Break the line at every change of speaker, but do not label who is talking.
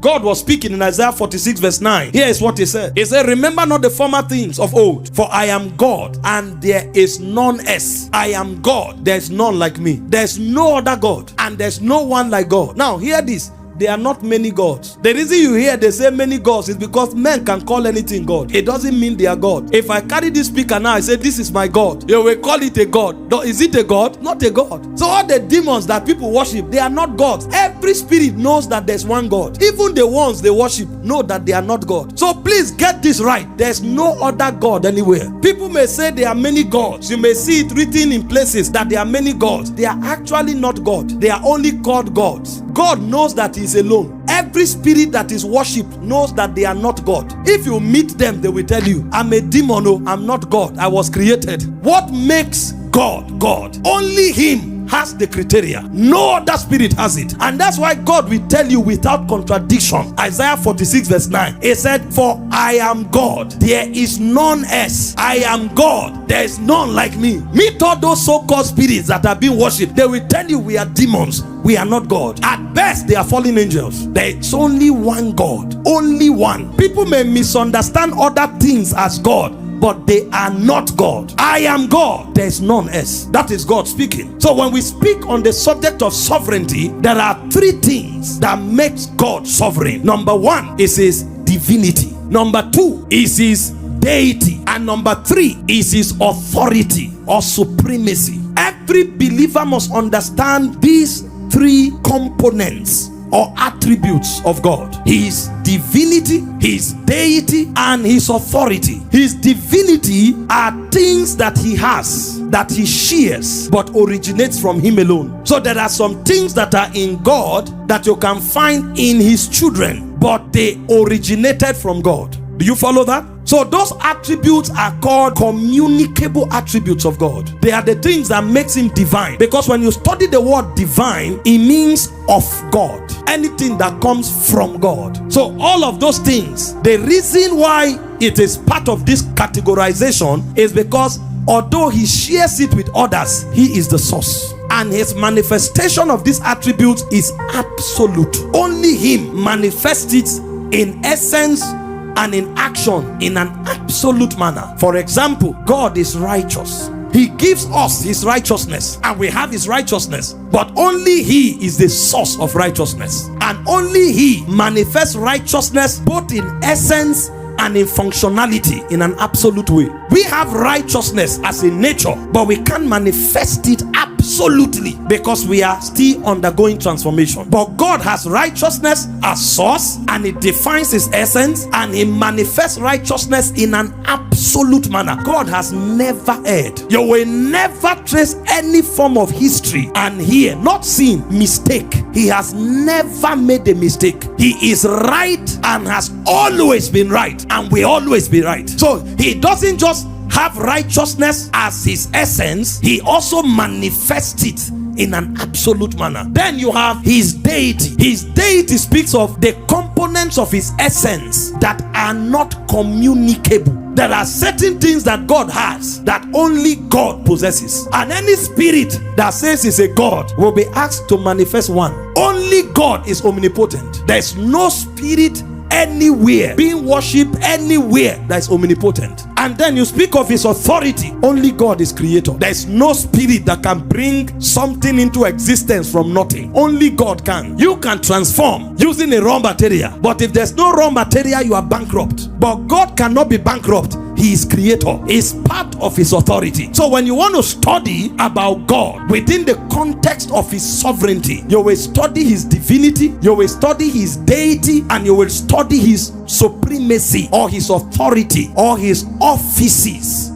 God was speaking in Isaiah 46 verse 9. Here is what he said. He said, remember not the former things of old, for I am God and there is none else. I am God, there is none like me. There's no other God and there's no one like God. Now hear this. There are not many gods. The reason you hear they say many gods is because men can call anything God. It doesn't mean they are God. If I carry this speaker now, I say this is my God, you will call it a God. Is it a God? Not a God. So all the demons that people worship, they are not gods. Every spirit knows that there's one God. Even the ones they worship know that they are not God. So please get this right. There's no other God anywhere. People may say there are many gods. You may see it written in places that there are many gods. They are actually not God. They are only called gods. God knows that He is alone. Every spirit that is worshipped knows that they are not God. If you meet them, they will tell you, I'm a demon, oh, I'm not God, I was created. What makes God God? Only Him has the criteria. No other spirit has it. And that's why God will tell you without contradiction. Isaiah 46 verse 9. He said, for I am God, there is none else. I am God, there is none like me. Meet all those so-called spirits that are being worshipped. They will tell you we are demons. We are not God. At best, they are fallen angels. There is only one God. Only one. People may misunderstand other things as God, but they are not God. I am God, there is none else. That is God speaking. So when we speak on the subject of sovereignty, there are three things that makes God sovereign. Number one is His divinity. Number two is His deity. And number three is His authority or supremacy. Every believer must understand these three components or attributes of God: His divinity, His deity, and His authority. His divinity are things that He has, that He shares, but originates from Him alone. So there are some things that are in God that you can find in His children, but they originated from God. Do you follow that? So those attributes are called communicable attributes of God. They are the things that makes Him divine. Because when you study the word divine, it means of God. Anything that comes from God. So all of those things, the reason why it is part of this categorization is because although He shares it with others, He is the source. And His manifestation of these attributes is absolute. Only Him manifests it in essence and in action in an absolute manner. For example, God is righteous. He gives us His righteousness and we have His righteousness, but only He is the source of righteousness, and only He manifests righteousness both in essence and in functionality in an absolute way. We have righteousness as a nature, but we can't manifest it absolutely because we are still undergoing transformation. But God has righteousness as source, and it defines His essence, and He manifests righteousness in an absolute manner. God has never erred. You will never trace any form of history and hear, not seen, mistake. He has never made a mistake. He is right and has always been right, and will always be right. So He doesn't just have righteousness as His essence, He also manifests it in an absolute manner. Then you have His deity. His deity speaks of the components of His essence that are not communicable. There are certain things that God has that only God possesses, and any spirit that says is a God will be asked to manifest one. Only God is omnipotent. There is no spirit anywhere being worshipped anywhere that is omnipotent. And then you speak of His authority. Only God is creator. There is no spirit that can bring something into existence from nothing. Only God can. You can transform using a raw material, but if there's no raw material, you are bankrupt. But God cannot be bankrupt. He is creator. It's part of His authority. So when you want to study about God within the context of His sovereignty, you will study His divinity, you will study His deity, and you will study His supremacy or His authority or His offices.